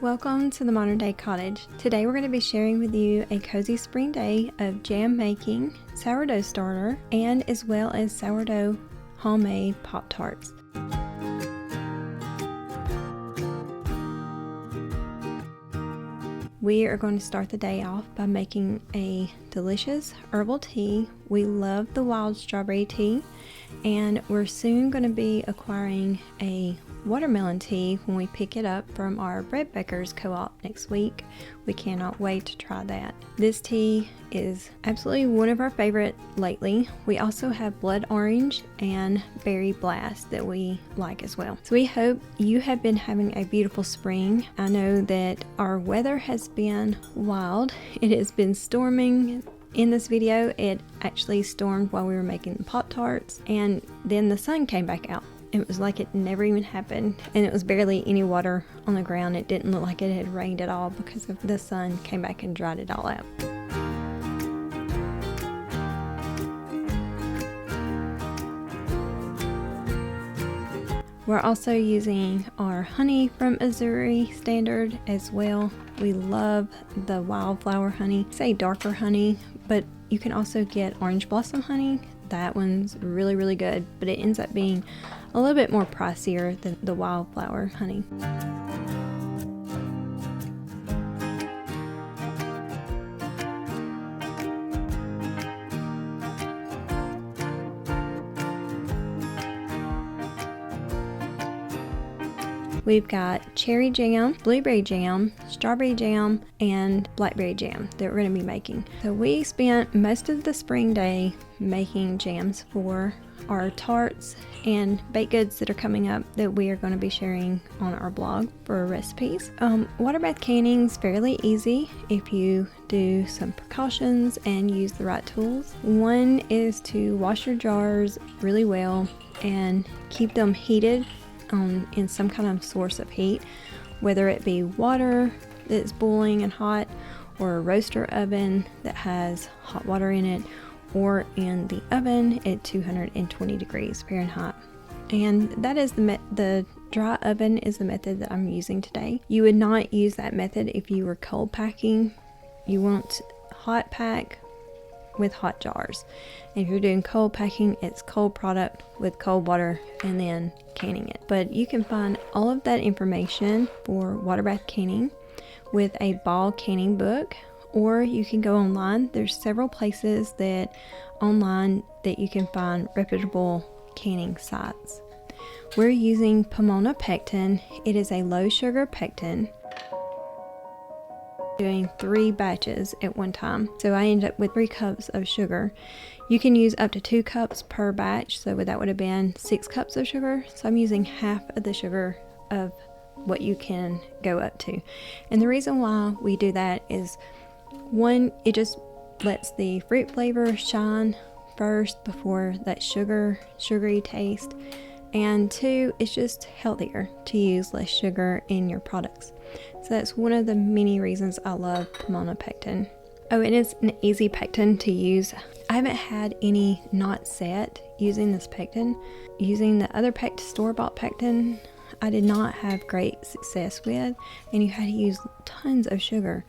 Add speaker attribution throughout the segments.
Speaker 1: Welcome to the Modern Day Cottage. Today we're going to be sharing with you a cozy spring day of jam making, sourdough starter, and as well as sourdough homemade pop-tarts. We are going to start the day off by making a delicious herbal tea. We love the wild strawberry tea, and we're soon going to be acquiring a watermelon tea when we pick it up from our bread bakers co-op next week. We cannot wait to try that. This tea is absolutely one of our favorite lately. We also have blood orange and berry blast that we like as well. So we hope you have been having a beautiful spring. I know that our weather has been wild. It has been storming. In this video, it actually stormed while we were making the Pop-Tarts, and then the sun came back out. It was like it never even happened, and it was barely any water on the ground. It didn't look like it had rained at all because of the sun came back and dried it all out. We're also using our honey from Missouri Standard as well. We love the wildflower honey. I say darker honey, but you can also get orange blossom honey. That one's really, really good, but it ends up being a little bit more pricier than the wildflower honey. We've got cherry jam, blueberry jam, strawberry jam, and blackberry jam that we're going to be making. So we spent most of the spring day making jams for our tarts and baked goods that are coming up that we are going to be sharing on our blog for recipes. Water bath canning is fairly easy if you do some precautions and use the right tools. One is to wash your jars really well and keep them heated in some kind of source of heat, whether it be water that's boiling and hot, or a roaster oven that has hot water in it, or in the oven at 220 degrees Fahrenheit. And that is the dry oven is the method that I'm using today. You would not use that method if you were cold packing. You want hot pack with hot jars. And if you're doing cold packing, it's cold product with cold water and then canning it. But you can find all of that information for water bath canning with a ball canning book, or you can go online. There's several places online that you can find reputable canning sites. We're using Pomona pectin. It is a low sugar pectin. Doing 3 batches at one time, so I ended up with 3 cups of sugar. You can use up to 2 cups per batch, so that would have been 6 cups of sugar. So I'm using half of the sugar of what you can go up to. And the reason why we do that is, one, it just lets the fruit flavor shine first before that sugary taste, and 2, it's just healthier to use less sugar in your products. So that's one of the many reasons I love Pomona pectin. Oh, and it's an easy pectin to use. I haven't had any not set using this pectin. Using the other store-bought pectin, I did not have great success with, and you had to use tons of sugar.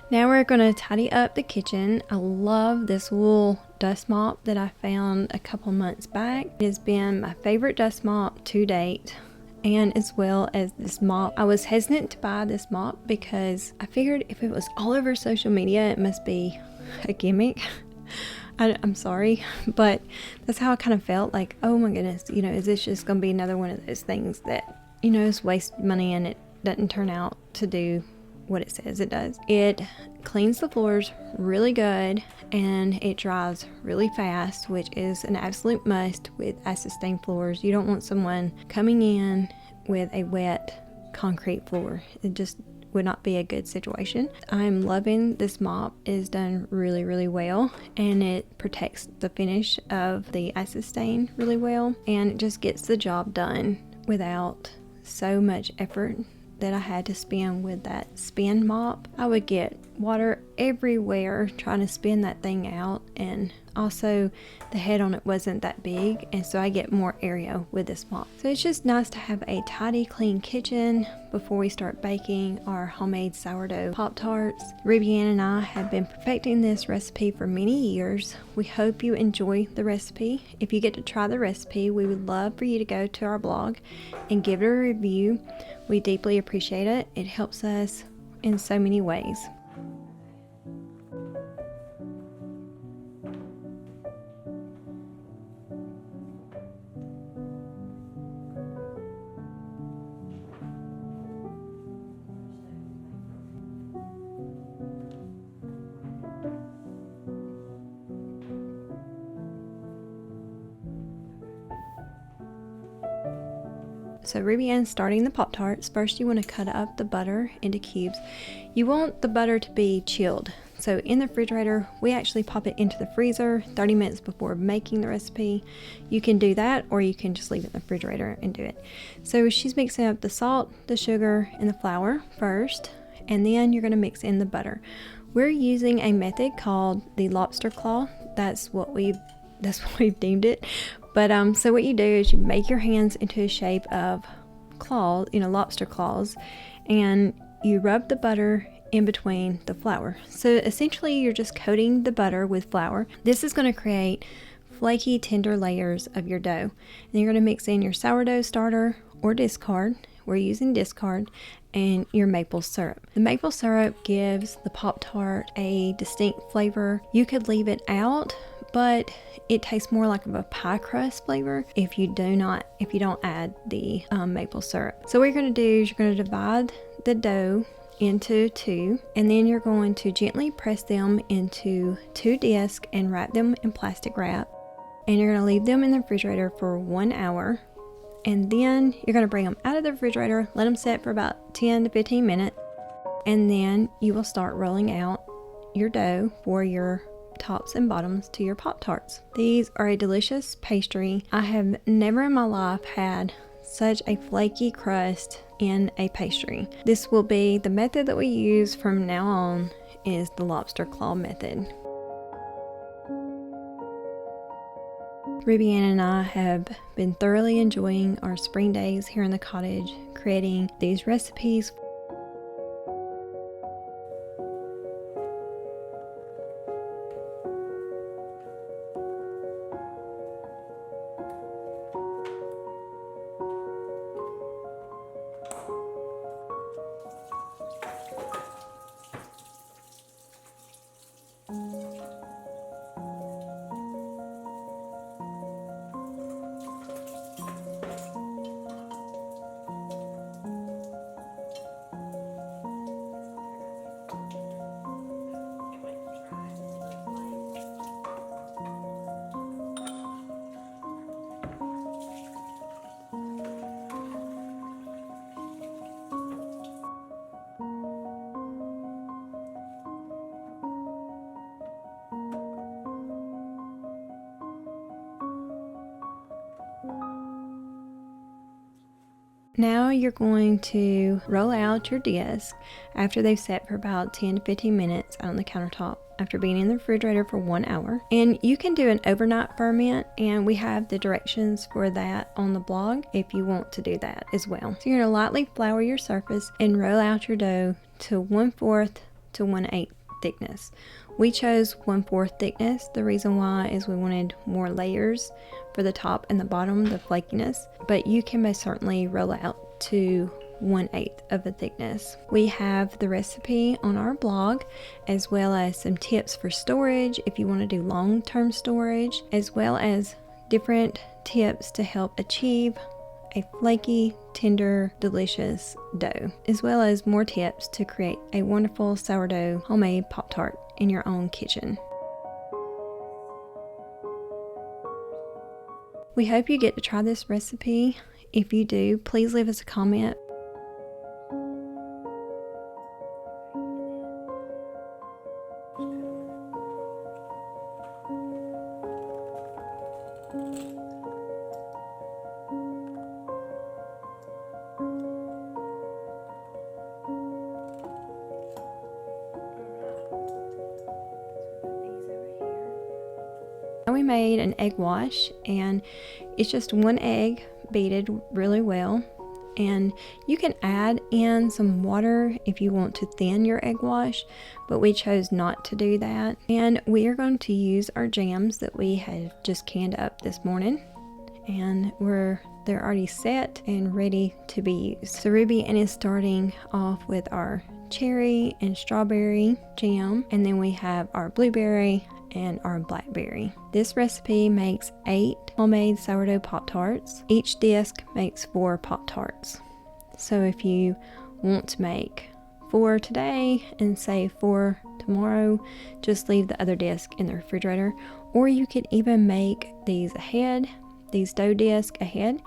Speaker 1: Now we're going to tidy up the kitchen. I love this wool dust mop that I found a couple months back. It has been my favorite dust mop to date, and as well as this mop. I was hesitant to buy this mop because I figured if it was all over social media, it must be a gimmick. I'm sorry, but that's how I kind of felt, like, oh my goodness, is this just going to be another one of those things that, is waste money and it doesn't turn out to do what it says it does. It cleans the floors really good and it dries really fast, which is an absolute must with acid stain floors. You don't want someone coming in with a wet concrete floor. It just would not be a good situation. I'm loving this mop. It is done really, really well, and it protects the finish of the acid stain really well, and it just gets the job done without so much effort that I had to spend with that spin mop. I would get water everywhere trying to spin that thing out, and also the head on it wasn't that big, and so I get more area with this mop. So it's just nice to have a tidy, clean kitchen before we start baking our homemade sourdough Pop-Tarts. Ruby Ann and I have been perfecting this recipe for many years. We hope you enjoy the recipe. If you get to try the recipe, we would love for you to go to our blog and give it a review. We deeply appreciate it. It helps us in so many ways. So Ruby Ann's starting the Pop-Tarts. First you want to cut up the butter into cubes. You want the butter to be chilled. So in the refrigerator, we actually pop it into the freezer 30 minutes before making the recipe. You can do that, or you can just leave it in the refrigerator and do it. So she's mixing up the salt, the sugar, and the flour first, and then you're going to mix in the butter. We're using a method called the lobster claw. That's what we've deemed it. But so what you do is you make your hands into a shape of claws, lobster claws, and you rub the butter in between the flour. So essentially you're just coating the butter with flour. This is going to create flaky, tender layers of your dough. And you're going to mix in your sourdough starter or discard. We're using discard, and your maple syrup. The maple syrup gives the Pop-Tart a distinct flavor. You could leave it out, but it tastes more like a pie crust flavor if you don't add the maple syrup. So what you're going to do is you're going to divide the dough into two, and then you're going to gently press them into two discs and wrap them in plastic wrap, and you're going to leave them in the refrigerator for 1 hour, and then you're going to bring them out of the refrigerator, let them set for about 10 to 15 minutes, and then you will start rolling out your dough for your tops and bottoms to your Pop-Tarts. These are a delicious pastry. I have never in my life had such a flaky crust in a pastry. This will be the method that we use from now on, is the lobster claw method. Ruby Ann and I have been thoroughly enjoying our spring days here in the cottage, creating these recipes. Now you're going to roll out your disc after they've set for about 10 to 15 minutes out on the countertop after being in the refrigerator for 1 hour. And you can do an overnight ferment, and we have the directions for that on the blog if you want to do that as well. So you're going to lightly flour your surface and roll out your dough to 1/4 to 1/8 thickness. We chose 1/4 thickness. The reason why is we wanted more layers for the top and the bottom, the flakiness, but you can most certainly roll out to 1/8 of the thickness. We have the recipe on our blog, as well as some tips for storage if you want to do long-term storage, as well as different tips to help achieve a flaky, tender, delicious dough, as well as more tips to create a wonderful sourdough homemade Pop-Tart in your own kitchen. We hope you get to try this recipe. If you do, please leave us a comment. We made an egg wash, and it's just 1 egg beaten really well, and you can add in some water if you want to thin your egg wash, but we chose not to do that. And we are going to use our jams that we have just canned up this morning, and they're already set and ready to be used. So Ruby Ann is starting off with our cherry and strawberry jam, and then we have our blueberry and our blackberry. This recipe makes 8 homemade sourdough Pop-Tarts. Each disc makes 4 Pop-Tarts. So if you want to make 4 today and say 4 tomorrow, just leave the other disc in the refrigerator. Or you could even make these dough discs ahead,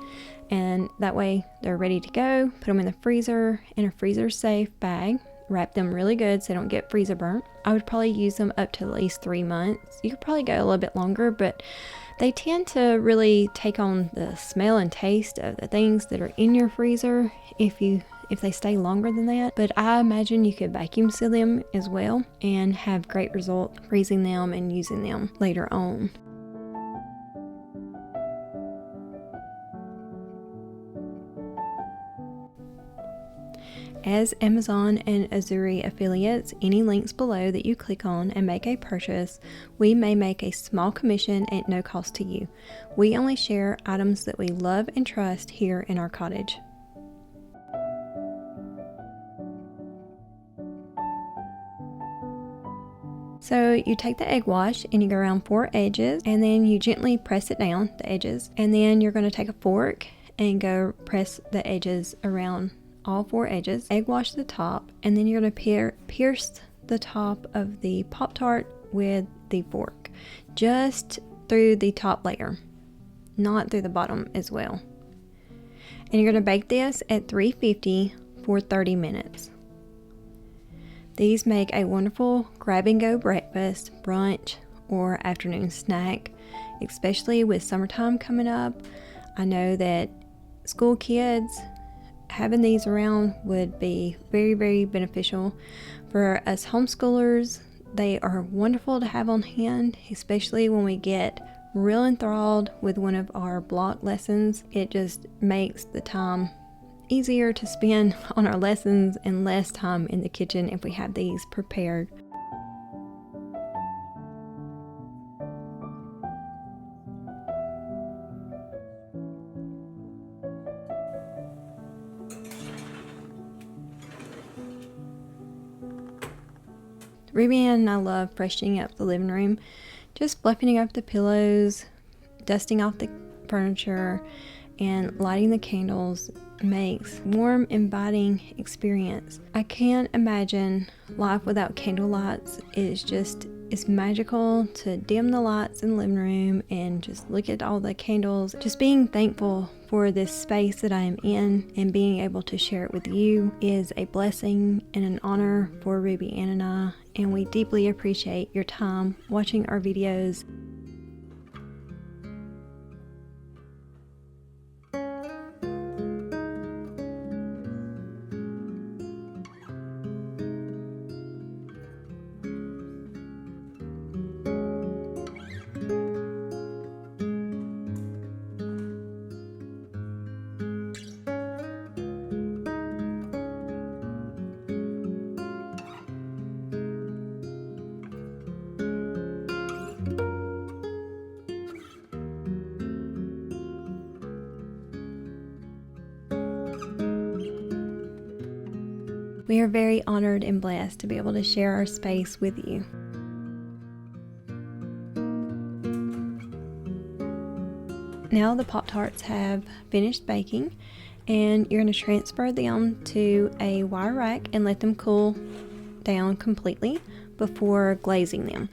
Speaker 1: and that way they're ready to go. Put them in the freezer in a freezer safe bag. Wrap them really good so they don't get freezer burnt. I would probably use them up to at least 3 months. You could probably go a little bit longer, but they tend to really take on the smell and taste of the things that are in your freezer if they stay longer than that. But I imagine you could vacuum seal them as well and have great result freezing them and using them later on. As Amazon and Azuri affiliates, any links below that you click on and make a purchase, we may make a small commission at no cost to you. We only share items that we love and trust here in our cottage. So you take the egg wash and you go around 4 edges, and then you gently press it down, the edges, and then you're going to take a fork and go press the edges around all 4 edges, egg wash the top, and then you're going to pierce the top of the Pop-Tart with the fork, just through the top layer, not through the bottom as well. And you're going to bake this at 350 for 30 minutes. These make a wonderful grab-and-go breakfast, brunch, or afternoon snack, especially with summertime coming up. I know that school kids, having these around would be very, very beneficial. For us homeschoolers, they are wonderful to have on hand, especially when we get real enthralled with one of our block lessons. It just makes the time easier to spend on our lessons and less time in the kitchen if we have these prepared. Ruby and I love freshening up the living room, just fluffing up the pillows, dusting off the furniture, and lighting the candles makes warm, inviting experience. I can't imagine life without candle lights. It's magical to dim the lights in the living room and just look at all the candles. Just being thankful for this space that I am in and being able to share it with you is a blessing and an honor for Ruby Ann and I, and we deeply appreciate your time watching our videos. We are very honored and blessed to be able to share our space with you. Now the Pop-Tarts have finished baking, and you're going to transfer them to a wire rack and let them cool down completely before glazing them.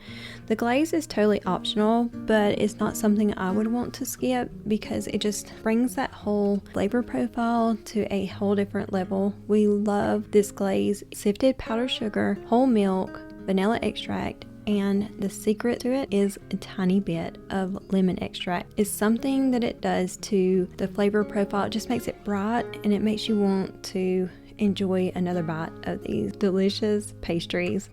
Speaker 1: The glaze is totally optional, but it's not something I would want to skip because it just brings that whole flavor profile to a whole different level. We love this glaze. Sifted powdered sugar, whole milk, vanilla extract, and the secret to it is a tiny bit of lemon extract. It's something that it does to the flavor profile. It just makes it bright, and it makes you want to enjoy another bite of these delicious pastries.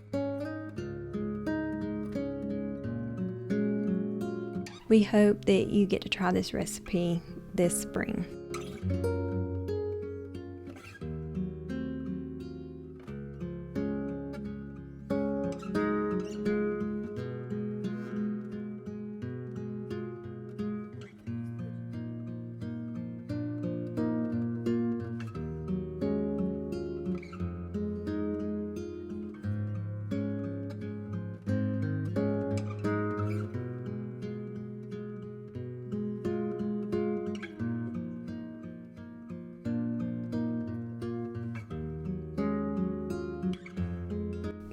Speaker 1: We hope that you get to try this recipe this spring.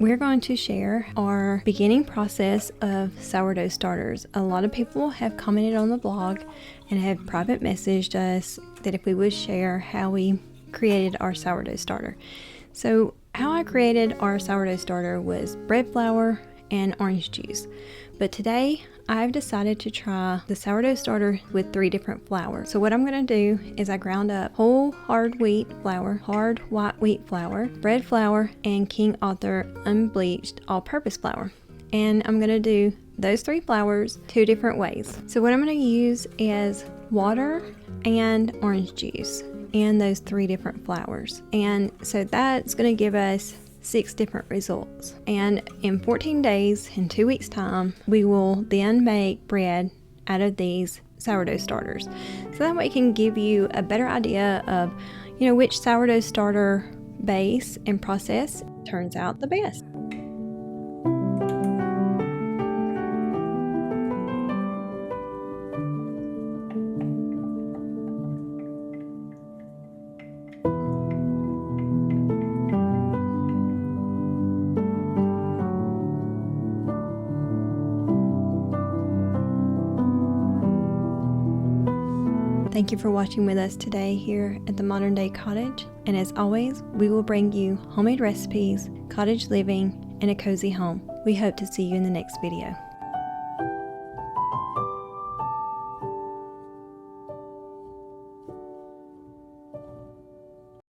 Speaker 1: We're going to share our beginning process of sourdough starters. A lot of people have commented on the blog and have private messaged us that if we would share how we created our sourdough starter. So how I created our sourdough starter was bread flour and orange juice. But today I've decided to try the sourdough starter with 3 different flours. So what I'm going to do is I ground up whole hard wheat flour, hard white wheat flour, bread flour, and King Arthur unbleached all-purpose flour. And I'm going to do those 3 flours 2 different ways. So what I'm going to use is water and orange juice in those 3 different flours. And so that's going to give us 6 different results. And in 14 days, in 2 weeks time, we will then make bread out of these sourdough starters. So that way it can give you a better idea of, which sourdough starter base and process turns out the best. Thank you for watching with us today here at the Modern Day Cottage. And as always, we will bring you homemade recipes, cottage living, and a cozy home. We hope to see you in the next video.